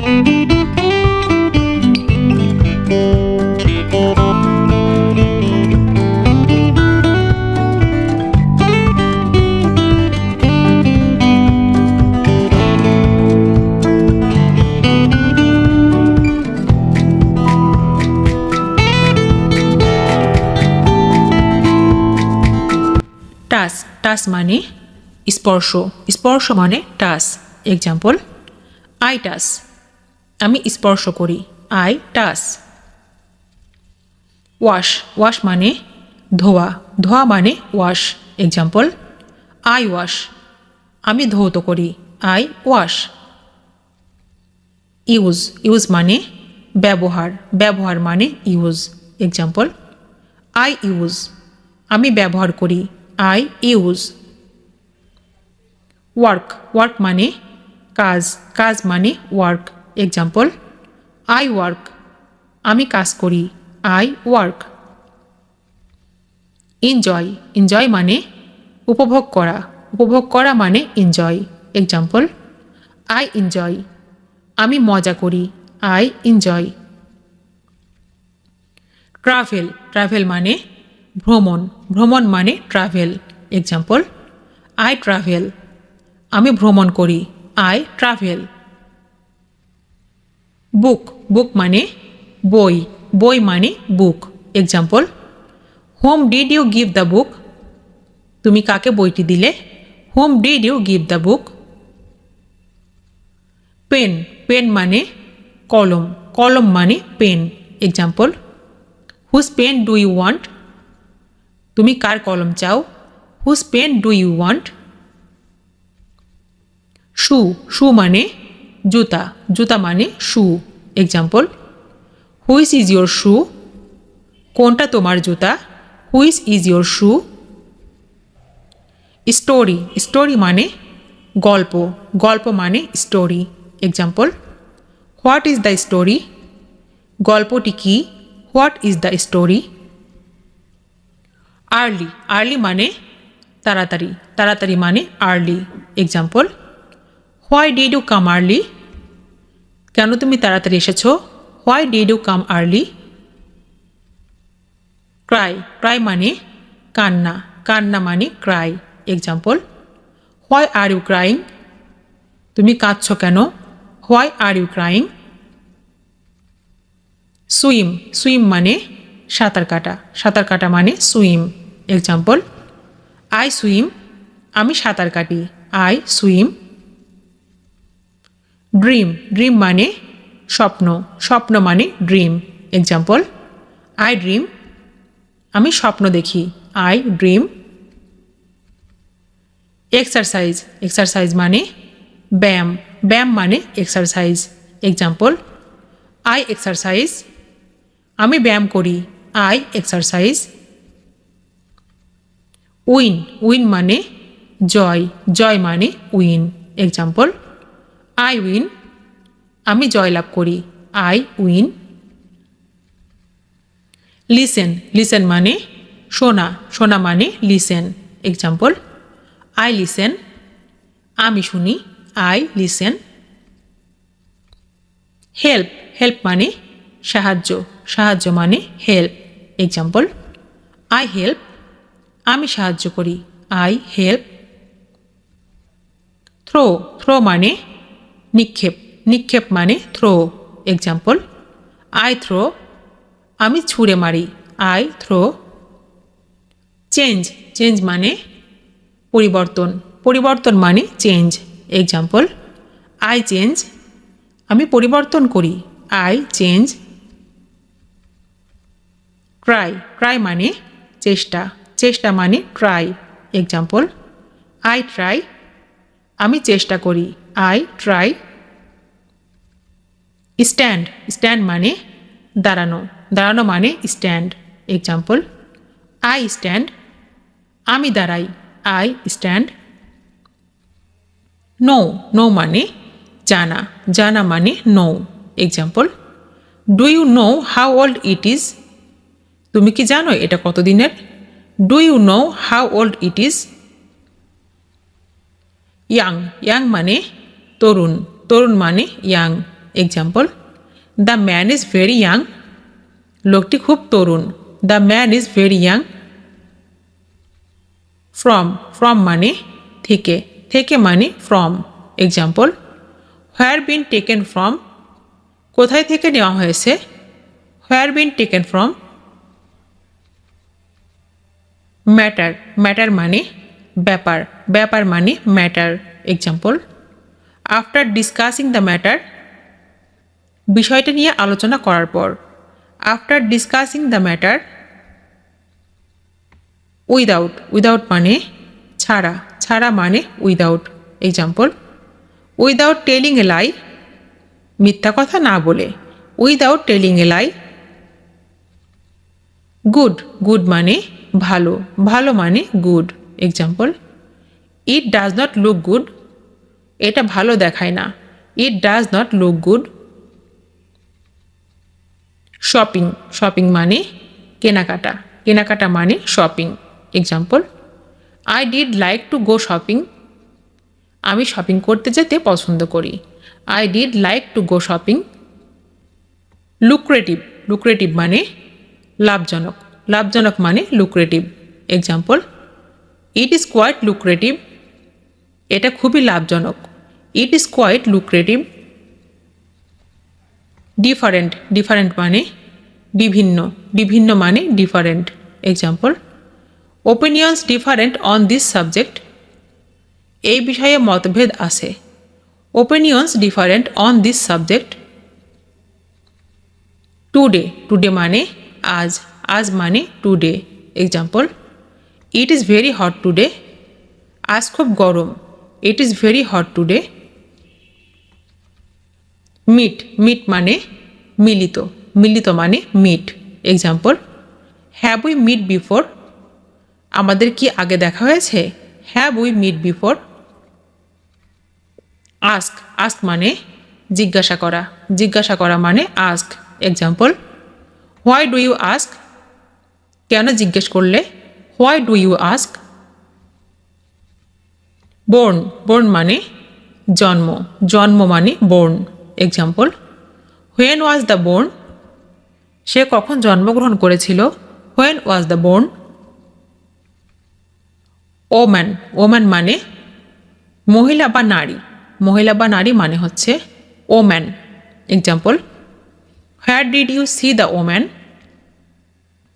Touch touch মানে স্পর্শ স্পর্শ মানে টাচ এক্সাম্পল আই টাচ আমি স্পর্শ করি আই টাচ ওয়াশ ওয়াশ মানে ধোয়া ধোয়া মানে ওয়াশ এক্সাম্পল আই ওয়াশ আমি ধৌত করি আই ওয়াশ ইউজ ইউজ মানে ব্যবহার ব্যবহার মানে ইউজ এক্সাম্পল আই ইউজ আমি ব্যবহার করি আই ইউজ ওয়ার্ক ওয়ার্ক মানে কাজ কাজ মানে ওয়ার্ক এক্সাম্পল আই ওয়ার্ক আমি কাজ করি আই ওয়ার্ক এনজয় এনজয় মানে উপভোগ করা মানে এনজয় এক্সাম্পল আই এনজয় আমি মজা করি আই এনজয় ট্রাভেল ট্রাভেল মানে ভ্রমণ ভ্রমণ মানে ট্রাভেল এক্সাম্পল আই ট্রাভেল আমি ভ্রমণ করি আই ট্রাভেল বুক বুক মানে বই বই মানে book example whom did you give the book তুমি কাকে বইটি দিলে whom did you give the book pen pen মানে কলম কলম মানে pen example whose pen do you want তুমি কার কলম চাও whose pen do you want shoe shoe মানে জুতা জুতা মানে shoe example which is your shoe কোনটা তোমার জুতা which is your shoe story story মানে গল্প গল্প মানে story example what is the story গল্পটি কি what is the story early early মানে তাড়াতাড়ি তাড়াতাড়ি মানে early example why did you come early কেন তুমি তাড়াতাড়ি এসেছো why did you come early cry cry মানে কান্না কান্না মানে cry example why are you crying তুমি কাঁদছ কেন why are you crying swim swim মানে সাঁতার কাটা সাঁতার কাটা মানে সুইম এক্সাম্পল আই সুইম আমি সাঁতার কাটি আই সুইম ড্রিম ড্রিম মানে স্বপ্ন স্বপ্ন মানে ড্রিম এক্সাম্পল আই ড্রিম আমি স্বপ্ন দেখি আই ড্রিম এক্সারসাইজ এক্সারসাইজ মানে ব্যায়াম ব্যায়াম মানে এক্সারসাইজ এক্সাম্পল আই এক্সারসাইজ আমি ব্যায়াম করি আই এক্সারসাইজ উইন উইন মানে জয় জয় মানে উইন এক্সাম্পল আই উইন আমি জয়লাভ করি আই উইন লিসেন লিসেন মানে শোনা শোনা মানে লিসেন এক্সাম্পল আই লিসেন আমি শুনি আই লিসেন হেল্প হেল্প মানে সাহায্য সাহায্য মানে হেল্প এক্সাম্পল আই হেল্প আমি সাহায্য করি আই হেল্প থ্রো থ্রো মানে নিক্ষেপ নিক্ষেপ মানে থ্রো এক্সাম্পল আই থ্রো আমি ছুঁড়ে মারি আই থ্রো চেঞ্জ চেঞ্জ মানে পরিবর্তন পরিবর্তন মানে চেঞ্জ এক্সাম্পল আই চেঞ্জ আমি পরিবর্তন করি আই চেঞ্জ ট্রাই ট্রাই মানে চেষ্টা চেষ্টা মানে ট্রাই এক্সাম্পল আই ট্রাই আমি চেষ্টা করি আই ট্রাই স্ট্যান্ড স্ট্যান্ড মানে দাঁড়ানো দাঁড়ানো মানে স্ট্যান্ড এক্সাম্পল আই স্ট্যান্ড আমি দাঁড়াই আই স্ট্যান্ড নো নো মানে জানা জানা মানে know example do you know how old it is তুমি কি জানো এটা কতদিনের do you know how old it is young young মানে তরুণ তরুণ মানে young example, the man is very young, লোকটি খুব তরুণ। The man is very young. From, from মানে থেকে, থেকে মানে from. Example, where been taken from, কোথায় থেকে নেওয়া হয়েছে। Where been taken from. Matter, matter মানে ব্যাপার, ব্যাপার মানে matter. Example, after discussing the matter, বিষয়টা নিয়ে আলোচনা করার পর। After discussing the matter. Without, without মানে ছাড়া, ছাড়া মানে without. Example, without telling a lie, মিথ্যা কথা না বলে। Without telling a lie. Good, good মানে ভালো, ভালো মানে good. Example, it does not look good, এটা ভালো দেখায় না। It does not look good. Shopping, shopping মানে কেনাকাটা, কেনাকাটা মানে shopping. Example, I did like to go shopping, আমি শপিং করতে যেতে পছন্দ করি। I did like to go shopping. Lucrative, lucrative মানে লাভজনক, লাভজনক মানে lucrative. Example, it is quite lucrative, এটা খুবই লাভজনক। It is quite lucrative. Different, different মানে বিভিন্ন, বিভিন্ন মানে different. Example, opinions different on this subject, এই বিষয়ে মতভেদ আছে। Opinions different on this subject. Today, today মানে আজ, আজ মানে today. Example, it is very hot today, আজ খুব গরম। It is very hot today. Meet, meet মানে মিলিত, মিলিত মানে meet. Example, have we meet before, আমাদের কি আগে দেখা হয়েছে। Have we meet before. Ask, ask মানে জিজ্ঞাসা করা, জিজ্ঞাসা করা মানে ask. Example, why do you ask, কেন জিজ্ঞেস করলে। Why do you ask. Born, born মানে জন্ম, জন্ম মানে born. Example, when was the born, সে কখন জন্মগ্রহণ করেছিল। When was the born. Woman, woman মানে মহিলা বা নারী, মহিলা বা নারী মানে হচ্ছে woman. Example, where did you see the woman,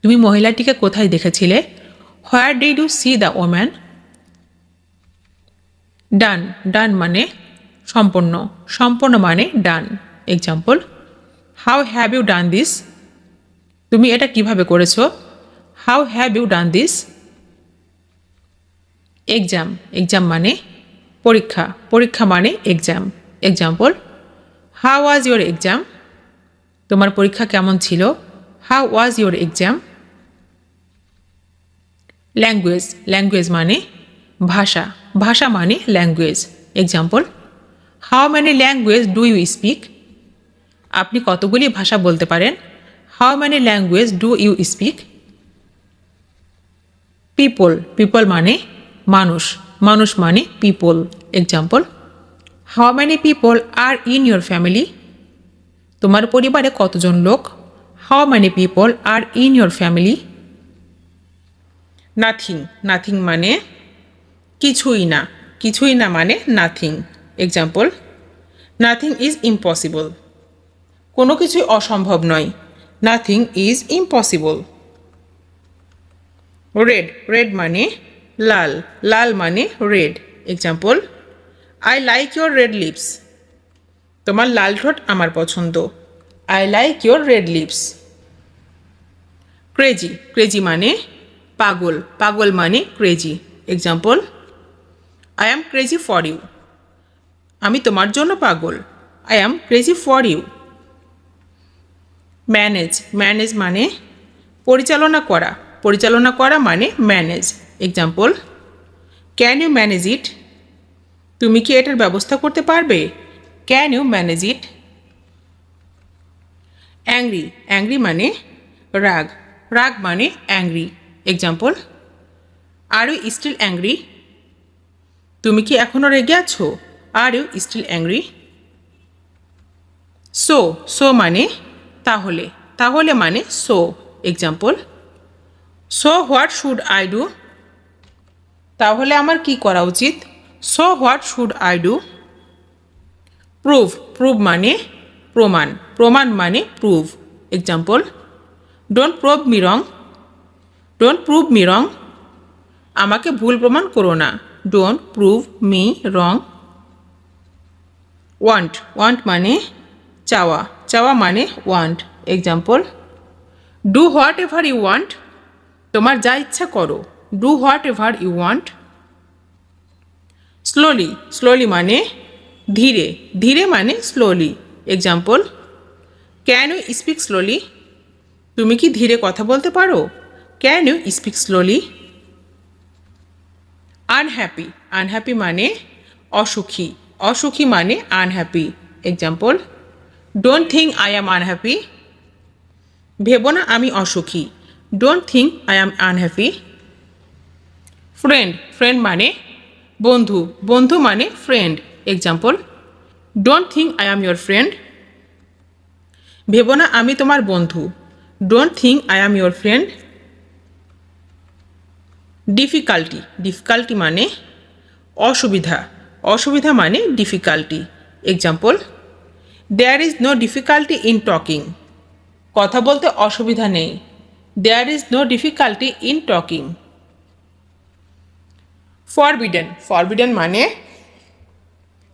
তুমি মহিলাটিকে কোথায় দেখেছিলে। Where did you see the woman. Done, done মানে সম্পন্ন, সম্পন্ন মানে done. Example, how have you done this, তুমি এটা কিভাবে করেছো। How have you done this. Exam, exam মানে পরীক্ষা, পরীক্ষা মানে exam. Example, how was your exam, তোমার পরীক্ষা কেমন ছিল। How was your exam. Language, language মানে ভাষা, ভাষা মানে language. Example, how many language do you speak, আপনি কতগুলি ভাষা বলতে পারেন। How many language do you speak. People, people মানে মানুষ, মানুষ মানে people. Example, how many people are in your family, তোমার পরিবারে কতজন লোক। How many people are in your family. Nothing, nothing মানে কিছুই না, কিছুই না মানে nothing. Example, nothing is impossible, কোনো কিছুই অসম্ভব নয়। Nothing is impossible. Red, red মানে লাল, লাল মানে red. Example, I like your red lips, তোমার লাল ঠোঁট আমার পছন্দ। I like your red lips. Crazy, crazy মানে পাগল, পাগল মানে crazy. Example, I am crazy for you, আমি তোমার জন্য পাগল। I am crazy for you. Manage, manage মানে পরিচালনা করা, পরিচালনা করা মানে manage. Example, can you manage it, তুমি কি এটার ব্যবস্থা করতে পারবে। Can you manage it. Angry, angry মানে রাগ, রাগ মানে angry. Example, are you still angry, তুমি কি এখনও রেগে আছো। Are you still angry. So so মানে তাহলে, তাহলে মানে so. Example, so what should I do? তাহলে আমার কি করা উচিত? So what should I do? Prove prove মানে প্রমাণ, প্রমাণ মানে prove. Example, don't prove me wrong. Don't prove me wrong, আমাকে ভুল প্রমাণ করো না। Don't prove me wrong. Want want মানে চাওয়া, চাওয়া মানে want. Example, do whatever you want. তোমার যা ইচ্ছা করো। Do whatever you want. Slowly slowly মানে ধীরে, ধীরে মানে slowly. Example, can you speak slowly? তুমি কি ধীরে কথা বলতে পারো? Can you speak slowly? Unhappy unhappy মানে অসুখী, অসুখী মানে unhappy. Example, don't think I am unhappy. ভেবো না আমি অসুখী। Don't think I am unhappy. Friend friend মানে বন্ধু, বন্ধু মানে friend. Example, don't think I am your friend. ভেবো না আমি তোমার বন্ধু। Don't think I am your friend. Difficulty difficulty মানে অসুবিধা, অসুবিধা মানে difficulty. Example, there is no difficulty in talking. কথা বলতে অসুবিধা নেই। There is no difficulty in talking. Forbidden forbidden মানে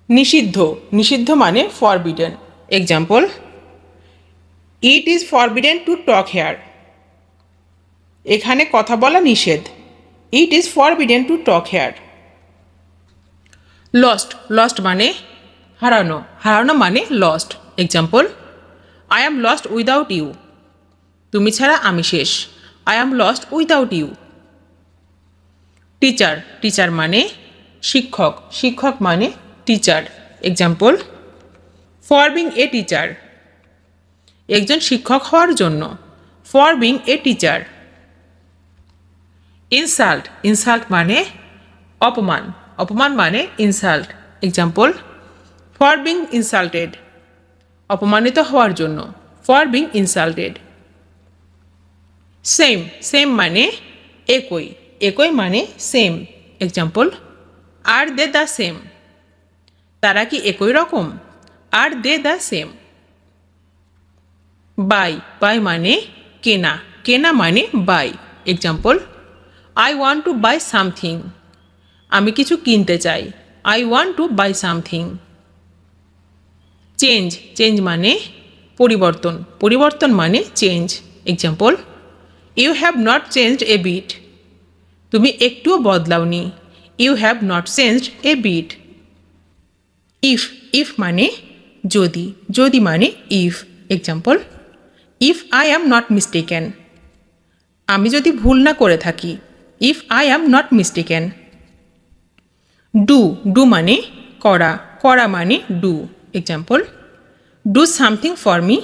নিষিদ্ধ, নিষিদ্ধ মানে forbidden. Example, it is forbidden to talk here. এখানে কথা বলা নিষেধ। It is forbidden to talk here. Lost lost মানে হারানো, হারানো মানে lost. Example, I am lost without you. তুমি ছাড়া আমি শেষ। I am lost without you. Teacher teacher মানে শিক্ষক, শিক্ষক মানে teacher. Example, for being a teacher. একজন শিক্ষক হওয়ার জন্য। For being a teacher. Insult insult মানে অপমান, অপমান মানে insult. Example, for being insulted. অপমানিত হওয়ার জন্য। For being insulted. Same same মানে একই, একই মানে same. Example, are they the same. তারা কি একই রকম? Are they the same. Buy buy মানে কেনা, কেনা মানে buy. Example, I want to buy something. আমি কিছু কিনতে চাই। I want to buy something. Change change মানে পরিবর্তন, পরিবর্তন মানে change. Example, you have not changed a bit. তুমি একটুও বদলাওনি। You have not changed a bit. If if মানে যদি, যদি মানে if. Example, if I am not mistaken. আমি যদি ভুল না করে থাকি। If I am not mistaken. Do do মানে করা, করা মানে do. Example, do something for me.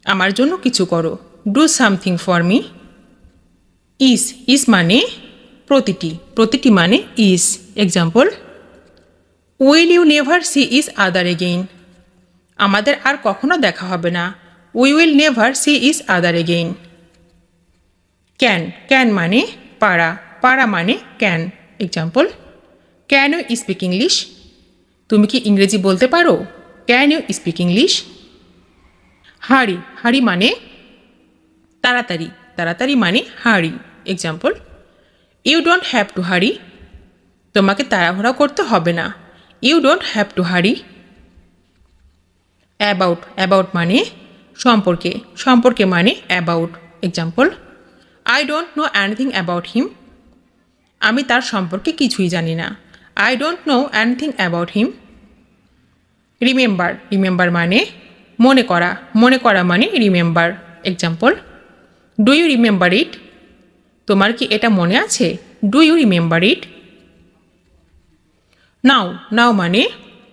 আমার জন্য কিছু করো। Do something for me. Each each মানে প্রতিটি, প্রতিটি মানে each. Example, will you never see each other again. আমাদের আর কখনো দেখা হবে না। We will never see each other again. Can can মানে পারা, পারা মানে can. Example, can you speak English? তুমি কি ইংরেজি বলতে পারো? Can you speak English? Hurry hurry মানে তাড়াতাড়ি, তাড়াতাড়ি মানে hurry. Example, you don't have to hurry. তোমাকে তাড়াহুড়া করতে হবে না। You don't have to hurry. About about মানে সম্পর্কে, সম্পর্কে মানে about. Example, I don't know anything about him. আমি তার সম্পর্কে কিছুই জানি না। I don't know anything about him. Remember remember মানে মনে করা, মনে করা মানে remember. Example, do you remember it? তোমার কি এটা মনে আছে? Do you remember it? Now now মানে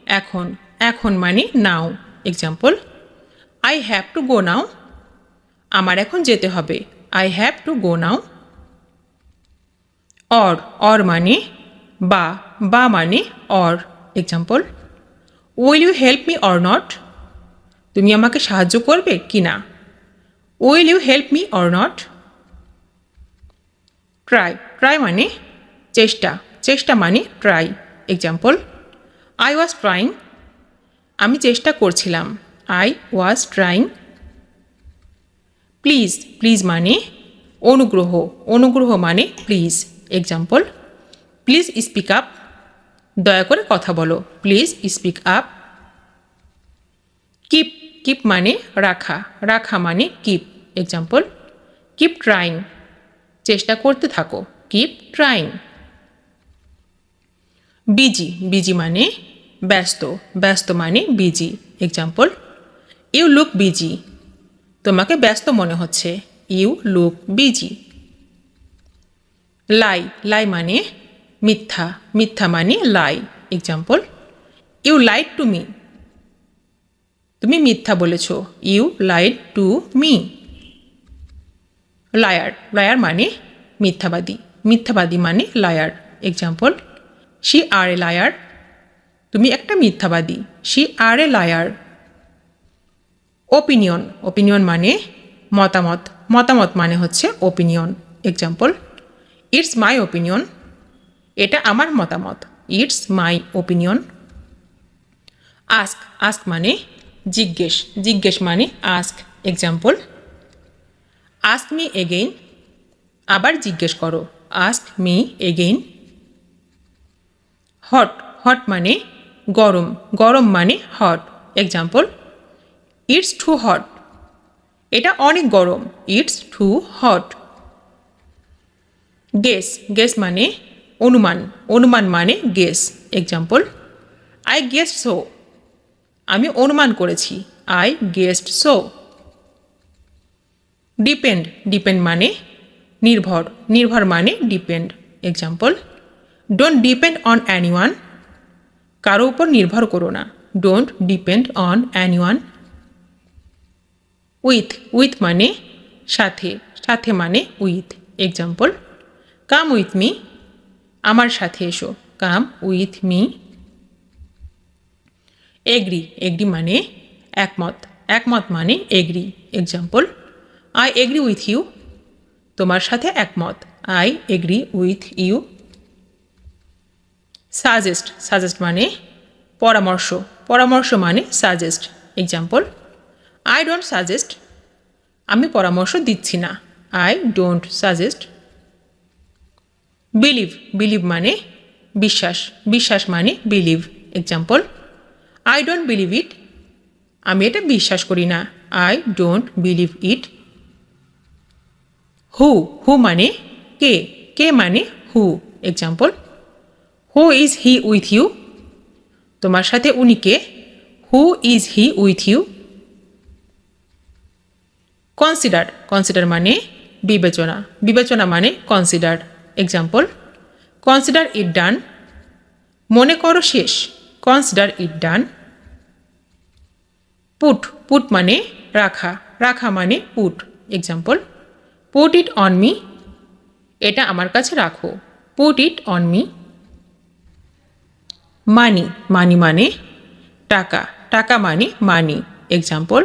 এখন, এখন মানে now. Example, I have to go now. আমার এখন যেতে হবে। I have to go now. Or মানে বা, বা মানে or. Example, will you help me or not? তুমি আমাকে সাহায্য করবে কি না? Will you help me or not? Try, try মানে চেষ্টা, চেষ্টা মানে try. Example, I was trying, আমি চেষ্টা করছিলাম। I was trying. Please, please মানে অনুগ্রহ, অনুগ্রহ মানে please. Example, please speak up, দয়া করে কথা বলো। Please speak up. Keep, keep মানে রাখা, রাখা মানে কিপ। এক্সাম্পল, কিপ ট্রাইং, চেষ্টা করতে থাকো। Keep trying. বিজি, বিজি মানে ব্যস্ত, ব্যস্ত মানে busy. Example, you look busy, তোমাকে ব্যস্ত মনে হচ্ছে। You look busy. Lie, lie মানে মিথ্যা, মিথ্যা মানে lie. Example, you lied to me, তুমি মিথ্যা বলেছ। You lied to me. Liar, liar মানে মিথ্যাবাদী, মিথ্যাবাদী মানে liar. Example, she are a liar, তুমি একটা মিথ্যাবাদী। She are a liar. Opinion, opinion মানে মতামত, মতামত মানে হচ্ছে opinion. Example, it's my opinion, এটা আমার মতামত। It's my opinion. Ask, ask মানে জিজ্ঞেস, জিজ্ঞেস মানে ask. Example, ask me again, আবার জিজ্ঞেস করো। Ask me again. Hot, hot মানে গরম, গরম মানে hot. Example, it's too hot, এটা অনেক গরম। It's too hot. Guess, guess মানে অনুমান, অনুমান মানে guess. Example, I guessed so, আমি অনুমান করেছি। I guessed so. Depend, depend মানে নির্ভর, নির্ভর মানে depend. Example, don't depend on anyone, কারো উপর নির্ভর করো না। Don't depend on anyone. With, with মানে সাথে, সাথে মানে with. Example, come with me, আমার সাথে এসো। Come with me. Agree, agree মানে একমত, একমত মানে agree. Example, I agree with you, তোমার সাথে একমত। I agree with you. Suggest, suggest মানে পরামর্শ, পরামর্শ মানে suggest. Example, I don't suggest, আমি পরামর্শ দিচ্ছি না। I don't suggest. Believe, believe মানে বিশ্বাস, বিশ্বাস মানে believe. Example, I don't believe ইট, আমি এটা বিশ্বাস করি না। I don't believe it. Who, who মানে কে, কে মানে who. Example, who is he with you, তোমার সাথে উনি কে। Who is he with you. Consider, consider মানে বিবেচনা, বিবেচনা মানে consider. Example, consider it done, মনে করো শেষ। Consider it done. Put, put মানে রাখা, রাখা মানে put. Example, put it on me, এটা আমার কাছে রাখো। Put it on me. Money, মানি মানে টাকা, টাকা মানে money. Example,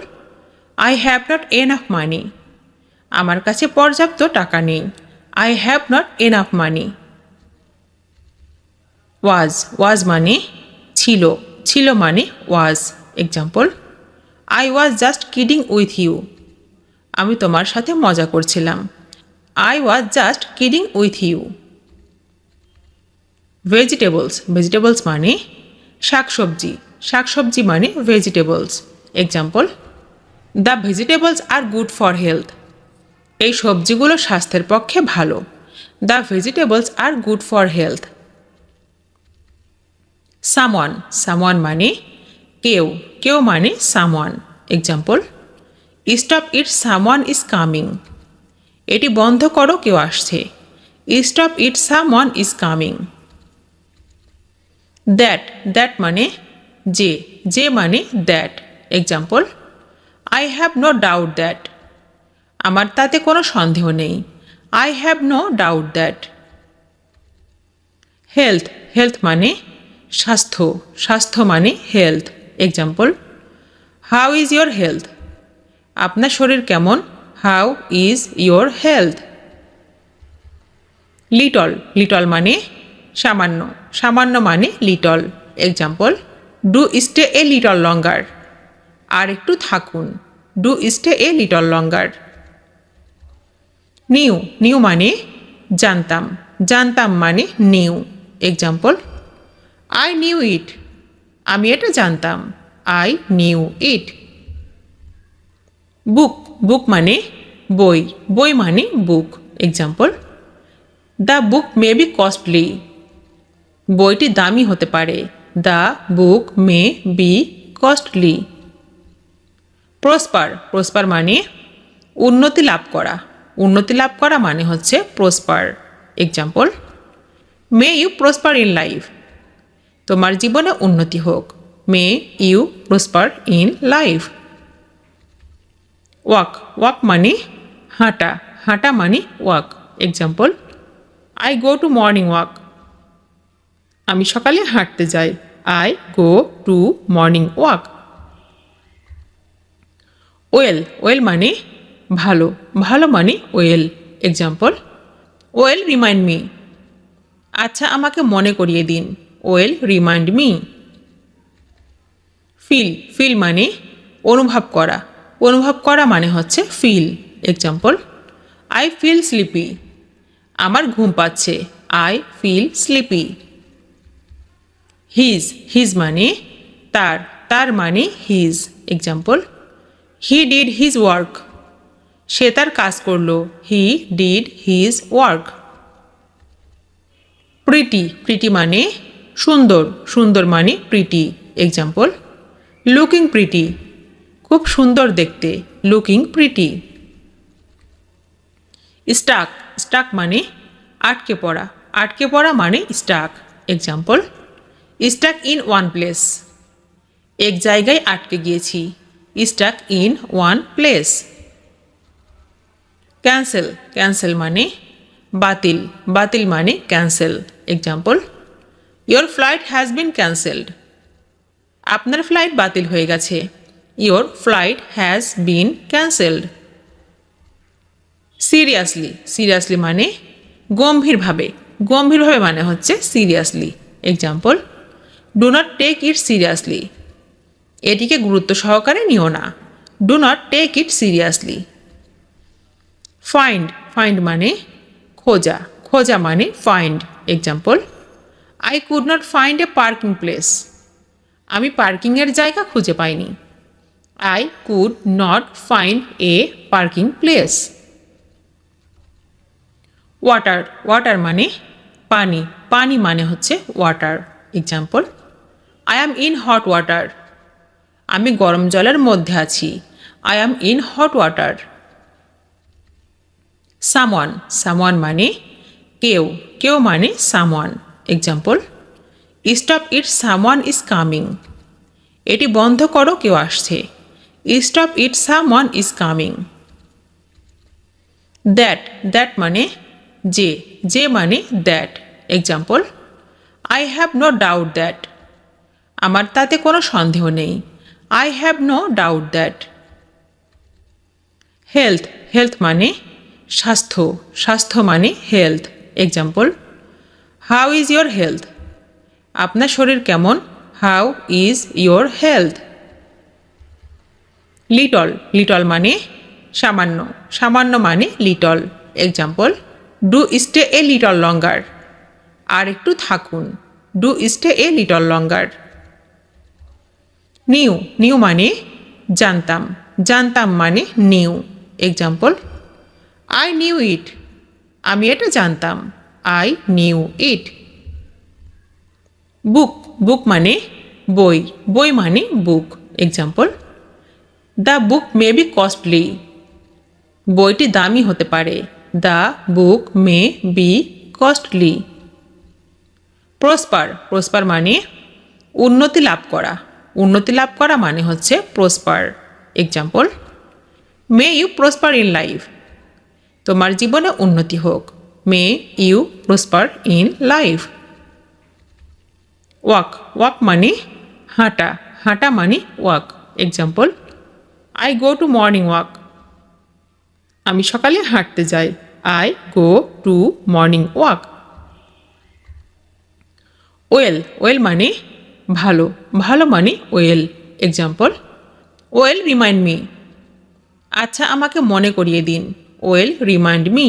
I have not enough money, আমার কাছে পর্যাপ্ত টাকা নেই। I have not enough money. Was, was মানে ছিল, ছিল মানে was. Example, I was just kidding with you, আমি তোমার সাথে মজা করছিলাম। I was just kidding with you. Vegetables, vegetables মানে শাকসবজি, শাকসবজি মানে vegetables. Example, the vegetables are good for health, এই সবজিগুলো স্বাস্থ্যের পক্ষে ভালো। The vegetables are good for health. Someone, someone মানে কেউ, কেউ মানে someone. Example, stop it someone is coming, এটি বন্ধ করো কেউ আসছে। Stop it someone is coming. That, that মানে যে, যে মানে that. Example, I have no doubt that, আমার তাতে কোনো সন্দেহ নেই। I have no doubt that. Health, health মানে স্বাস্থ্য, স্বাস্থ্য মানে health. Example, how is your health? আপনার শরীর কেমন? How is your health? Little, little মানে সামান্য, সামান্য মানে little. Example, do stay a little longer. আর একটু থাকুন, do stay a little longer. Knew, knew মানে জানতাম, জানতাম মানে knew. Example, I knew it. আমি এটা জানতাম, আই নিউ ইট। বুক, বুক মানে বই, বই মানে book. Example, the book may be costly. বইটি দামি হতে পারে, the book may be costly. Prosper, prosper মানে উন্নতি লাভ করা, উন্নতি লাভ করা মানে হচ্ছে prosper. Example, may you prosper in life. তোমার জীবনে উন্নতি হোক, may you prosper in life. Walk, walk মানে হাঁটা, হাঁটা মানে walk. Example, I go to morning walk. আমি সকালে হাঁটতে যাই, I go to morning walk. Well, well মানে ভালো, ভালো মানে well. Example, well remind me. আচ্ছা আমাকে মনে করিয়ে দিন, well remind me. Feel, feel মানে অনুভব করা, অনুভব করা মানে হচ্ছে feel. Example, I feel sleepy. আমার ঘুম পাচ্ছে, I feel sleepy. His, his মানে তার, তার মানে his. Example, he did his work. সে তার কাজ করলো, he did his work. Pretty, pretty মানে সুন্দর, সুন্দর মানে প্রিটি। Example, looking pretty. খুব সুন্দর দেখতে, লুকিং প্রিটি। স্টাক, স্টাক মানে আটকে পড়া, আটকে পড়া মানে stuck. Example, stuck in one place. এক জায়গায় আটকে গিয়েছি, stuck in one place. Cancel, cancel মানে বাতিল, বাতিল মানে cancel. Example, your flight has been cancelled. আপনার ফ্লাইট বাতিল হয়ে গেছে, your flight has been cancelled. Seriously, seriously মানে গম্ভীরভাবে, গম্ভীরভাবে মানে হচ্ছে seriously. Example, do not take it seriously. এটিকে গুরুত্ব সহকারে নিও না, do not take it seriously. Find, find মানে খোঁজা, খোঁজা মানে find. Example, I could not find a parking place. আমি পার্কিংয়ের জায়গা খুঁজে পাইনি, I could not find a parking place. Water, water মানে পানি, পানি মানে হচ্ছে water. Example, I am in hot water. আমি গরম জলের মধ্যে আছি, I am in hot water. Someone, someone মানে কেউ, কেউ মানে someone. Example, stop it someone is coming. এটি বন্ধ করো, কেউ আসছে, stop it someone is coming. That, that মানে যে, যে মানে that. Example, I have no doubt that. আমার তাতে কোনো সন্দেহ নেই, I have no doubt that. Health, health মানে স্বাস্থ্য, স্বাস্থ্য মানে health. Example, how is your health? আপনার শরীর কেমন? How is your health? Little, little মানে সামান্য, সামান্য মানে little. Example, do stay a little longer. আর একটু থাকুন, do stay a little longer. Knew, knew মানে জানতাম, জানতাম মানে knew. Example, I knew it. আমি এটা জানতাম, আই নিউ ইট। বুক, বুক মানে বই, বই মানে book. Example, the book may be costly. বইটি দামি হতে পারে, the book may be costly. Prosper, prosper মানে উন্নতি লাভ করা, উন্নতি লাভ করা মানে হচ্ছে prosper. Example, may you prosper in life. তোমার জীবনে উন্নতি হোক, may you prosper in life. Walk, walk মানে হাঁটা, হাঁটা মানে walk. Example, I go to morning walk. আমি সকালে হাঁটতে যাই। I go to morning walk. Well, well মানে ভালো, ভালো মানে well. Example, well remind me. আচ্ছা আমাকে মনে করিয়ে দিন। Well remind me.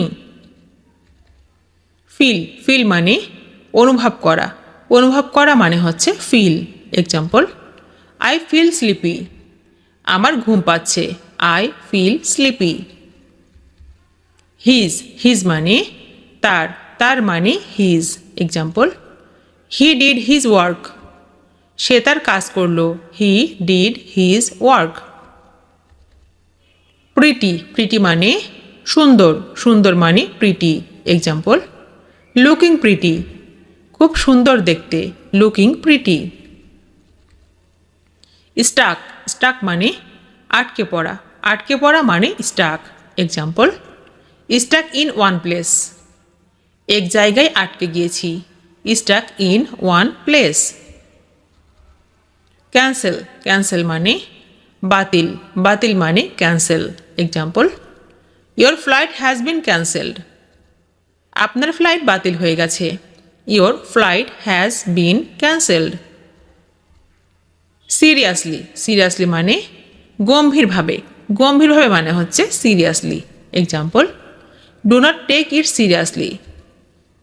Feel, feel মানে অনুভব করা, অনুভব করা মানে হচ্ছে feel. Example, I feel sleepy. আমার ঘুম পাচ্ছে। I feel sleepy. His, his মানে তার, তার মানে his. Example, he did his work. সে তার কাজ করলো। He did his work. Pretty, pretty মানে সুন্দর, সুন্দর মানে প্রিটি। Example, looking pretty. খুব সুন্দর দেখতে। Looking pretty. স্টাক, স্টাক মানে আটকে পড়া, আটকে পড়া মানে stuck. Example, stuck in one place. এক জায়গায় আটকে গিয়েছি। Stuck in one place. Cancel, cancel মানে বাতিল, বাতিল মানে cancel. Example, your flight has been cancelled. আপনার ফ্লাইট বাতিল হয়ে গেছে। Your flight has been cancelled. Seriously, seriously মানে গম্ভীরভাবে, গম্ভীরভাবে মানে হচ্ছে seriously. Example, do not take it seriously.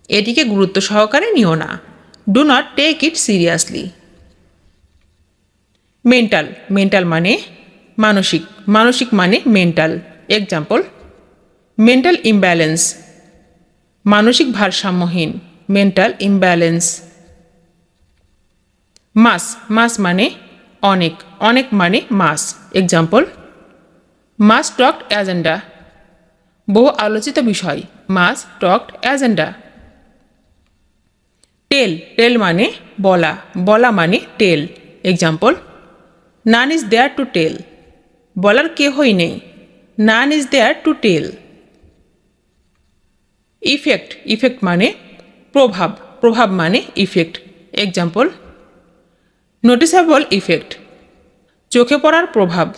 এটিকে গুরুত্ব সহকারে নিও না। Do not take it seriously. Mental, mental মানে মানসিক, মানসিক মানে মেন্টাল। Example, mental imbalance. মানসিক ভারসাম্যহীন। Mental imbalance. মাস, মাস মানে অনেক, অনেক মানে মাস। এক্সাম্পল, মাস টকড এজেন্ডা। বহু আলোচিত বিষয়। মাস টকড এজেন্ডা। টেল, টেল মানে বলা, বলা মানে tell. Example, none is there to tell. বলার কেহই নেই। None is there to tell. Effect, effect মানে প্রভাব, প্রভাব মানে ইফেক্ট। Example, noticeable effect. চোখে পড়ার প্রভাব।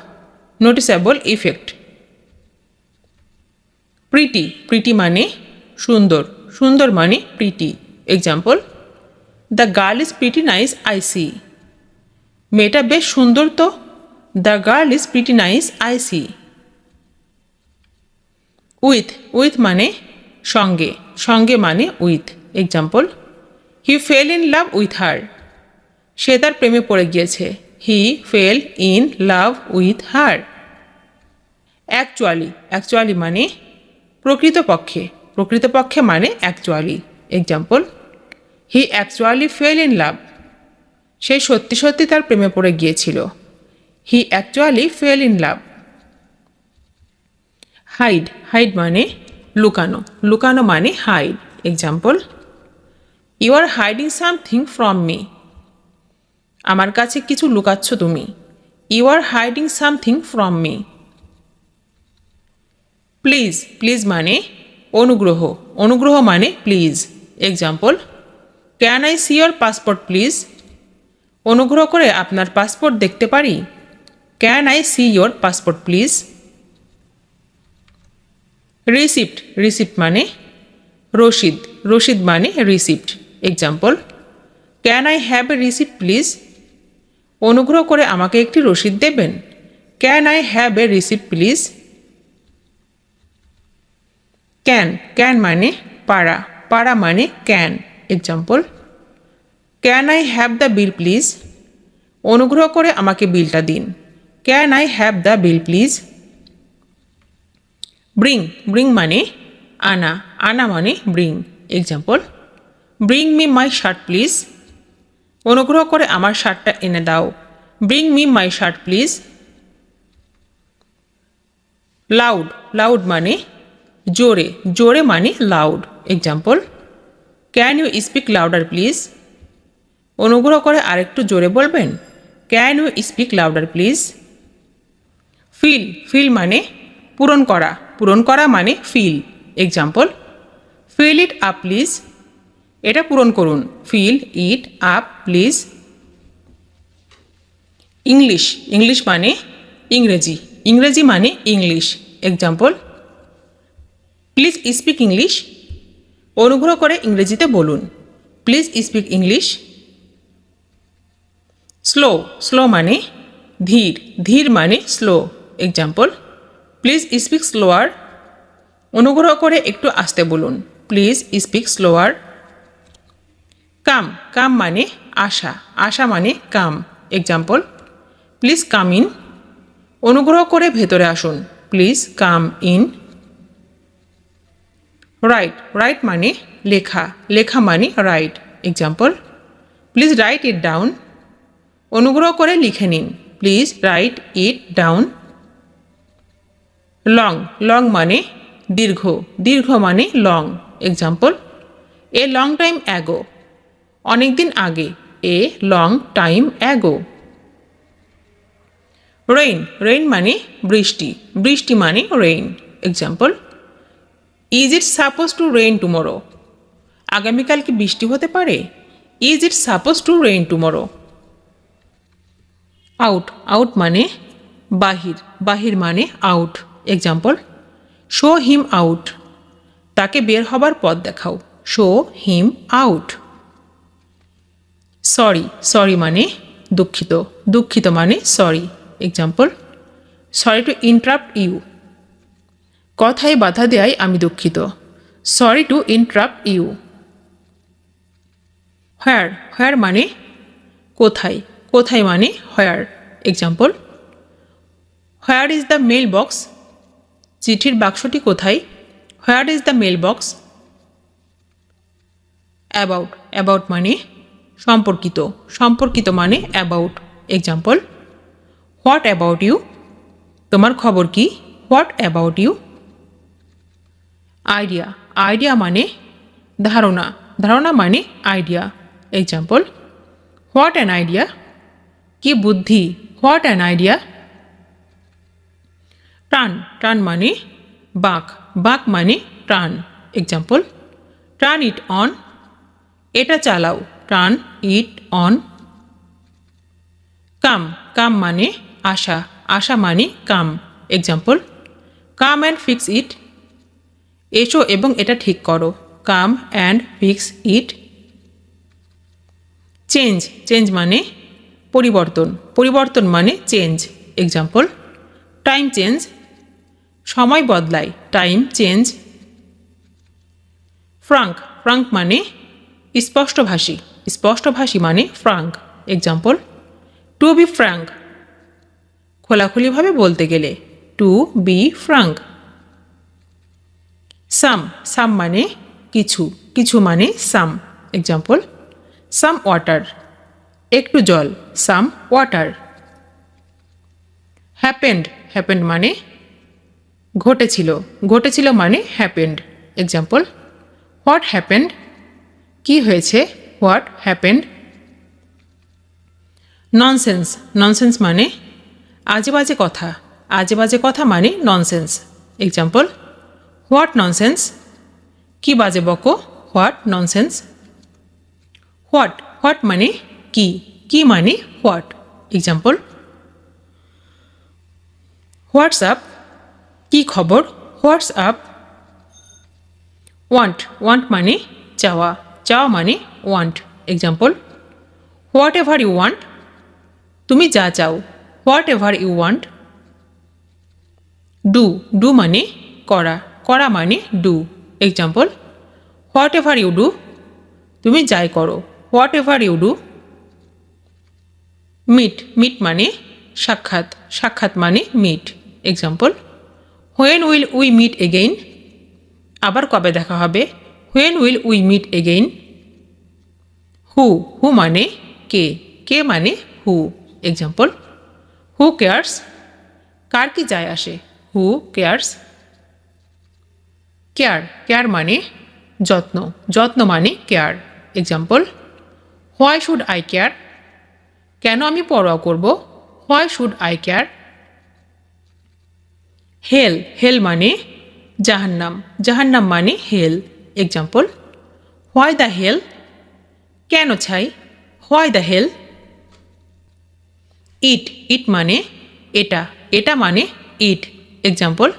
Noticeable effect. প্রিটি, প্রিটি মানে সুন্দর, সুন্দর মানে pretty. Example, the girl is pretty nice I see. মেয়েটা বেশ সুন্দর তো। The girl is pretty nice I see. With, with মানে সঙ্গে, সঙ্গে মানে with. Example, he fell in love with her. সে তার প্রেমে পড়ে গিয়েছে। He fell in love with her. Actually, actually মানে প্রকৃতপক্ষে, প্রকৃতপক্ষে মানে actually. Example, he actually fell in love. সে সত্যি সত্যি তার প্রেমে পড়ে গিয়েছিল। হি actually fell in love. Hide, hide মানে লুকানো, লুকানো মানে hide. Example, you are hiding something from me. আমার কাছে কিছু লুকাচ্ছ তুমি। You are hiding something from me. Please, please মানে অনুগ্রহ, অনুগ্রহ মানে please. Example, can I see your passport please. অনুগ্রহ করে আপনার পাসপোর্ট দেখতে পারি। Can I see your passport please. Receipt, receipt মানে রসিদ, রসিদ মানে receipt. Example, can I have a receipt please. অনুগ্রহ করে আমাকে একটি রসিদ দেবেন। Can I have a receipt please. Can, can মানে পারা, পারা মানে can. Example, can I have the bill please. অনুগ্রহ করে আমাকে বিলটা দিন। Can I have the bill please. Bring, bring মানে আনা, আনা মানে bring. Example, bring me my shirt please. অনুগ্রহ করে আমার শার্টটা এনে দাও। Bring me my shirt please. Loud, loud মানে জোরে, জোরে মানে loud. Example, can you speak louder please. অনুগ্রহ করে আরেকটু জোরে বলবেন। Can you speak louder please. Fill, feel মানে পূরণ করা, পূরণ করা মানে fill. Example, fill it up please. এটা পূরণ করুন। Fill it up please. English English মানে ইংরেজি ইংরেজি মানে English example please speak English অনুগ্রহ করে ইংরেজিতে বলুন please speak English slow slow মানে ধীর ধীর মানে slow example please speak slower অনুগ্রহ করে একটু আস্তে বলুন please speak slower come come মানে আসা আসা মানে come example please come in অনুগ্রহ করে ভেতরে আসুন please come in write write মানে লেখা লেখা মানে write example please write it down অনুগ্রহ করে লিখে নিন please write it down long long মানে দীর্ঘ দীর্ঘ মানে long example a long time ago অনেক দিন আগে a long time ago rain rain মানে বৃষ্টি বৃষ্টি মানে rain example is it suppose to rain tomorrow আগামীকাল কি বৃষ্টি হতে পারে is it suppose to rain tomorrow out out মানে বাহির বাহির মানে out example show him out তাকে বের হবার পথ দেখাও show him out sorry sorry মানে দুঃখিত দুঃখিত মানে sorry example sorry to interrupt you কথায় বাধা দেয় আমি দুঃখিত sorry to interrupt you where where মানে কোথায় কোথায় মানে where example where is the mail box চিঠির বাক্সটি কোথায় হোয়ার is the mail box about about মানে সম্পর্কিত সম্পর্কিত মানে about example what about you তোমার খবর কি what about you idea idea মানে ধারণা ধারণা মানে idea example what an idea কি বুদ্ধি what an idea turn turn মানে বাঁক বাঁক মানে turn example turn it on এটা চালাও turn it on come come মানে আসা আসা মানে come example come and fix it এসো এবং এটা ঠিক করো come and fix it change change মানে পরিবর্তন পরিবর্তন মানে চেঞ্জ এক্সাম্পল টাইম চেঞ্জ সময় বদলায় টাইম চেঞ্জ ফ্রাঙ্ক ফ্রাঙ্ক মানে স্পষ্টভাষী স্পষ্টভাষী মানে frank example to be frank খোলাখুলিভাবে বলতে গেলে to be frank some some মানে কিছু কিছু মানে সাম এক্সাম্পল সাম ওয়াটার একটু জল সাম ওয়াটার হ্যাপেন্ড হ্যাপেন্ড মানে ঘটেছিল ঘটেছিল মানে হ্যাপেন্ড এক্সাম্পল হোয়াট হ্যাপেন্ড কি হয়েছে হোয়াট হ্যাপেন্ড ননসেন্স ননসেন্স মানে আজে বাজে কথা আজে বাজে কথা মানে ননসেন্স এক্সাম্পল হোয়াট ননসেন্স কি বাজে বকো হোয়াট ননসেন্স হোয়াট হোয়াট মানে কি কি মানে হোয়াট এক্সাম্পল হোয়াটসঅ্যাপ কি খবর হোয়াটসঅ্যাপ ওয়ান্ট ওয়ান্ট মানে চাওয়া চাওয়া মানে want example whatever you want তুমি যা চাও whatever you want do do মানে করা করা মানে do example whatever you do তুমি যাই করো whatever you do meet meet মানে সাক্ষাৎ সাক্ষাৎ মানে meet example when will we meet again আবার কবে দেখা হবে when will we meet again who who মানে কে কে মানে হু এক্সাম্পল হু কেয়ার্স কার কি যায় আসে হু কেয়ার্স কেয়ার কেয়ার মানে যত্ন যত্ন মানে care example why should eye care কেন আমি পরোয়া করব হোয়াই শুড আই কেয়ার হেল হেল মানে জাহান্নাম জাহান্নাম মানে হেল এক্সাম্পল হোয়াই দ্য হেল কেন ছাই why the hell it it মানে এটা, এটা মানে it. Example,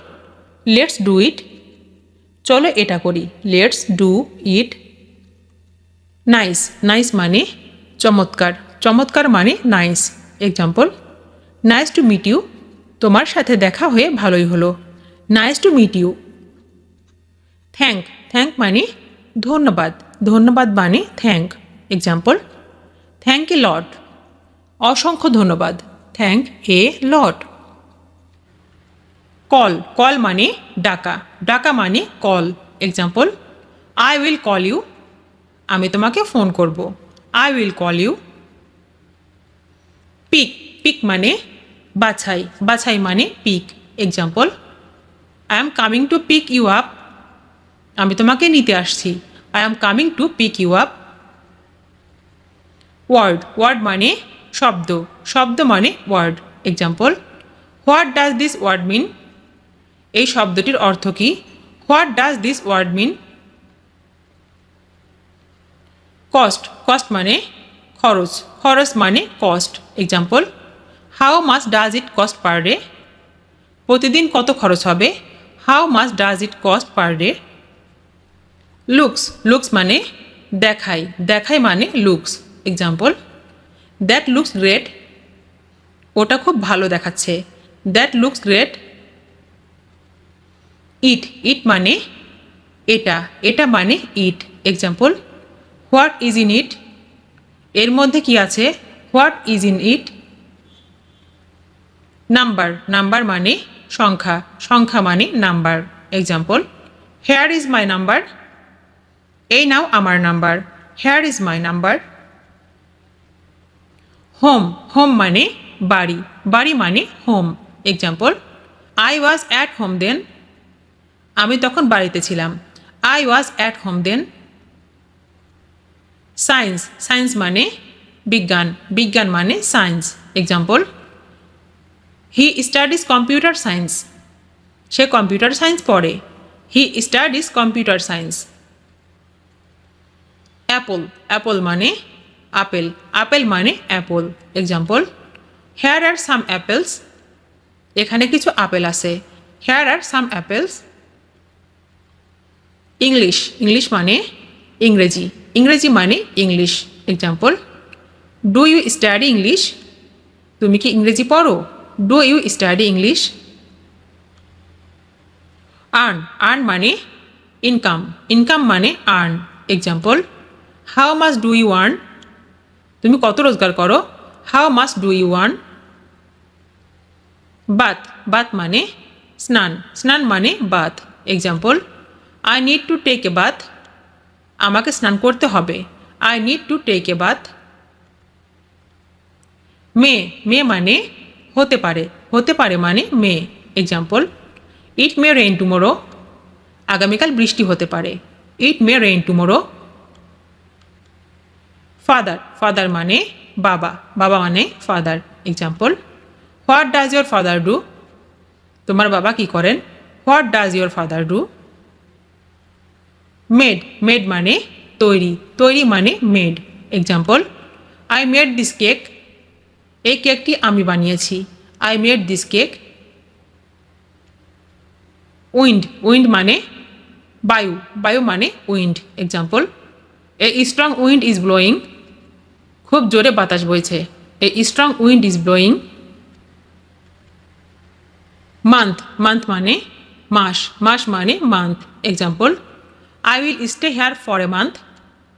let's do it, চলো এটা করি, let's do it. Nice nice মানে চমৎকার, চমৎকার মানে nice. Example, nice to meet you, তোমার সাথে দেখা হয়ে ভালোই হলো, nice to meet you. Thank thank মানে ধন্যবাদ, ধন্যবাদ মানে thank. Example, thank a lot, অসংখ্য ধন্যবাদ, thank a lot. Call call মানে ডাকা, ডাকা মানে call. Example, I will call you, আমি তোমাকে ফোন করব, I will call you. Pick pick মানে বাছাই, বাছাই মানে pick. Example, I am coming to pick you up, আমি তোমাকে নিতে আসছি, I am coming to pick you up. Word word মানে শব্দ, শব্দ মানে word. Example, what does this word mean, এই শব্দটির অর্থ কী, what does this word mean. Cost cost মানে খরচ, খরচ মানে cost. Example, how much does it cost per day, প্রতিদিন কত খরচ হবে, how much does it cost per day. Looks looks মানে দেখাই, দেখাই মানে looks. Example, that looks great, ওটা খুব ভালো দেখাচ্ছে, that looks great. It it মানে এটা, এটা মানে it. Example, what is in it, এর মধ্যে কি আছে, what is in it. Number number মানে সংখ্যা, সংখ্যা মানে number. Example, here is my number, এই নাও আমার number, here is my number. Home home মানে বাড়ি, বাড়ি মানে home. Example, I was at home then, আমি তখন বাড়িতে ছিলাম, I was at home then. Science science মানে বিজ্ঞান, বিজ্ঞান মানে science. Example, he studies computer science, সে কম্পিউটার সায়েন্স পড়ে, he studies computer science. Apple apple মানে আপেল, আপেল মানে apple. Example, here are some apples, এখানে কিছু আপেল আছে, here are some apples. English English মানে ইংরেজি, ইংরেজি মানে English. Example, do you study English, তুমি কি ইংরেজি পড়ো, do you study English. Earn earn মানে ইনকাম, ইনকাম মানে earn. Example, how much do you earn, তুমি কত রোজগার করো, how much do you earn. Bath bath মানে স্নান, স্নান মানে bath. Example, I need to take a bath, আমাকে স্নান করতে হবে, I need to take a bath. May may মানে হতে পারে, হতে পারে মানে may. Example, it may rain tomorrow, আগামীকাল বৃষ্টি হতে পারে, it may rain tomorrow. Father father মানে বাবা, বাবা মানে father. Example, what does your father do, তোমার বাবা কি করেন, what does your father do. Made made মানে তৈরি, তৈরি মানে made. Example, I made this cake, এই কেকটি আমি বানিয়েছি, I made this cake. Wind wind মানে বায়ু, বায়ু মানে wind. Example, a strong wind is blowing, খুব জোরে বাতাস বইছে, a strong wind is blowing. Month month মানে মাস, মাস মানে month. Example, I will stay here for a month,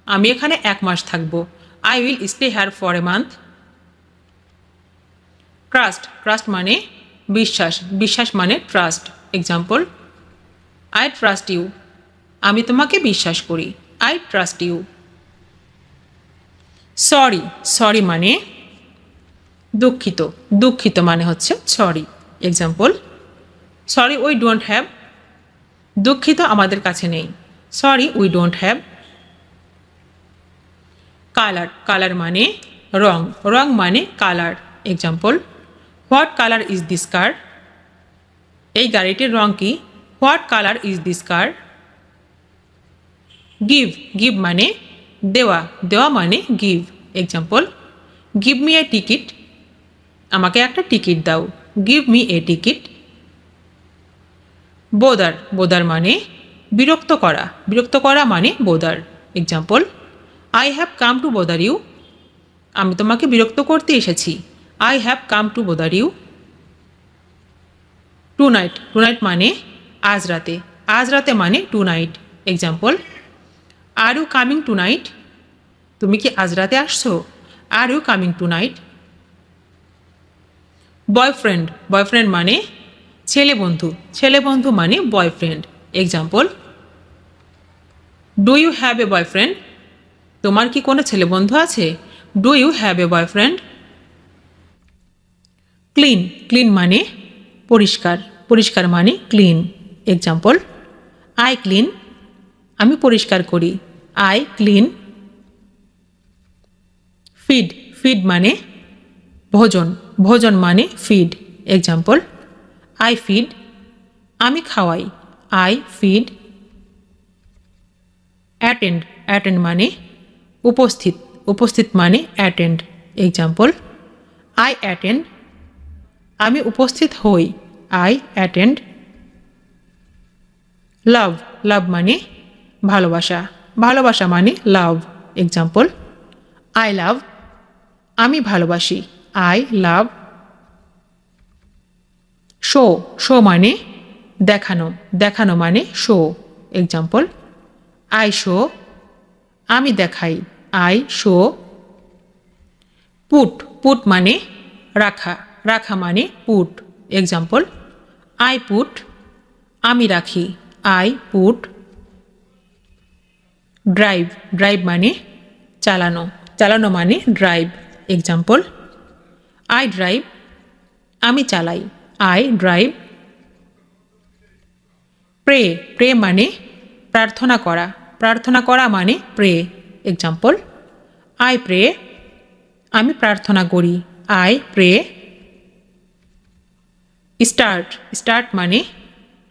আমি এখানে এক মাস থাকবো, I will stay here for a month. Trust trust মানে বিশ্বাস, বিশ্বাস মানে trust. Example, I trust you, আমি তোমাকে বিশ্বাস করি, I trust you. Sorry sorry মানে দুঃখিত, দুঃখিত মানে হচ্ছে sorry. Example, sorry we don't have, দুঃখিত আমাদের কাছে নেই, sorry we don't have. Colour colour মানে রং, রং মানে colour. Example, what colour is this car, এই গাড়িটির রং কি, what colour is this car. Give give মানে দেওয়া, দেওয়া মানে give. Example, give me a ticket, আমাকে একটা টিকিট দাও। Give me a ticket. Bother, bother মানে বিরক্ত করা, বিরক্ত করা মানে bother. Example, I have come to bother you. আমি তোমাকে বিরক্ত করতে এসেছি। I have come to bother you. Tonight, tonight মানে আজ রাতে, আজ রাতে মানে tonight. Example, are you coming tonight. তুমি কি আজ রাতে আসছো? Are you coming tonight. Boyfriend, boyfriend মানে ছেলে বন্ধু, ছেলে বন্ধু মানে boyfriend. Example, do you have a boyfriend. তোমার কি কোনো ছেলে বন্ধু আছে? Do you have a boyfriend. Clean, clean মানে পরিষ্কার, পরিষ্কার মানে ক্লিন। Example, I clean. আমি পরিষ্কার করি। I clean. ফিড, ফিড মানে ভোজন, ভোজন মানে ফিড। Example, I feed. আমি খাওয়াই। I feed. অ্যাটেন্ড, অ্যাটেন্ড মানে উপস্থিত, উপস্থিত মানে অ্যাটেন্ড। Example, I attend. আমি উপস্থিত হই। I attend. লাভ, লাভ মানে ভালোবাসা, ভালোবাসা মানে লাভ। Example, I love. আমি ভালোবাসি। I love. শো, শো মানে দেখানো, দেখানো মানে শো। Example, I show. আমি দেখাই। I show. পুট, পুট মানে রাখা, রাখা মানে পুট। Example, I put. আমি রাখি। I put. ড্রাইভ, ড্রাইভ মানে চালানো, চালানো মানে ড্রাইভ। Example, I drive. আমি চালাই। I drive. প্রে, প্রে মানে প্রার্থনা করা, প্রার্থনা করা মানে প্রে। Example, I pray. আমি প্রার্থনা করি। I pray. স্টার্ট, স্টার্ট মানে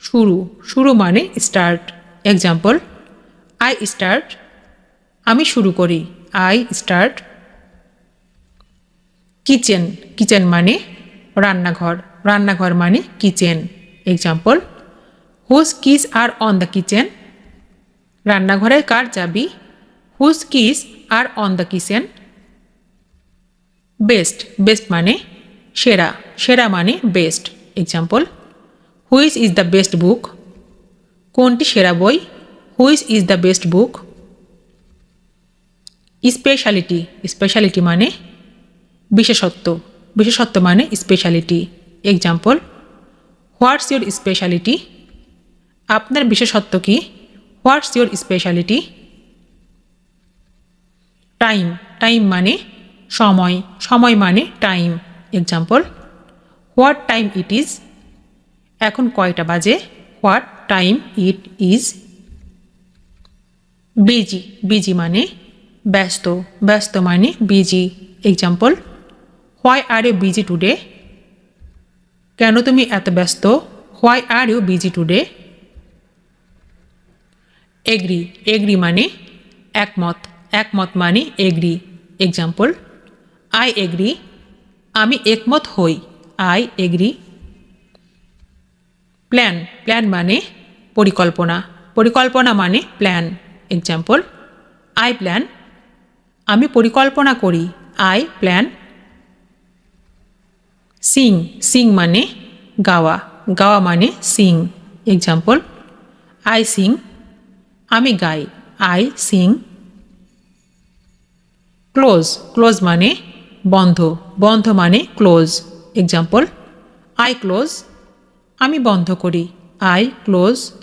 শুরু, শুরু মানে স্টার্ট। Example, I start. আমি শুরু করি। I start. কিচেন, কিচেন মানে রান্নাঘর, রান্নাঘর মানে kitchen. Example, whose keys are on the kitchen. রান্নাঘরের কার চাবি? Whose keys are on the kitchen. Best, best মানে সেরা, সেরা মানে best. Example, which is the best book. কোনটি সেরা বই? Which is the best book. Speciality, speciality মানে বিশেষত্ব, বিশেষত্ব মানে speciality. Example, what's your speciality. আপনার বিশেষত্ব কি? What's your speciality. Time, time মানে সময়, সময় মানে time. Example, what time it is. এখন কয়টা বাজে? What time it is. Busy, busy মানে ব্যস্ত, ব্যস্ত মানে busy. Example, why are you busy today. কেন তুমি এত ব্যস্ত? Why are you busy today. Agree, agree মানে একমত, একমত মানে এগ্রি। Example, I agri. আমি একমত হই। I agree. প্ল্যান, প্ল্যান মানে পরিকল্পনা, পরিকল্পনা মানে প্ল্যান। Example, I plan. আমি পরিকল্পনা করি। I plan. সিং, সিং মানে গাওয়া, গাওয়া মানে সিং। Example, I sing. আমি গাই। I sing. ক্লোজ, ক্লোজ মানে বন্ধ, বন্ধ মানে ক্লোজ। Example, I close. আমি বন্ধ করি। I close.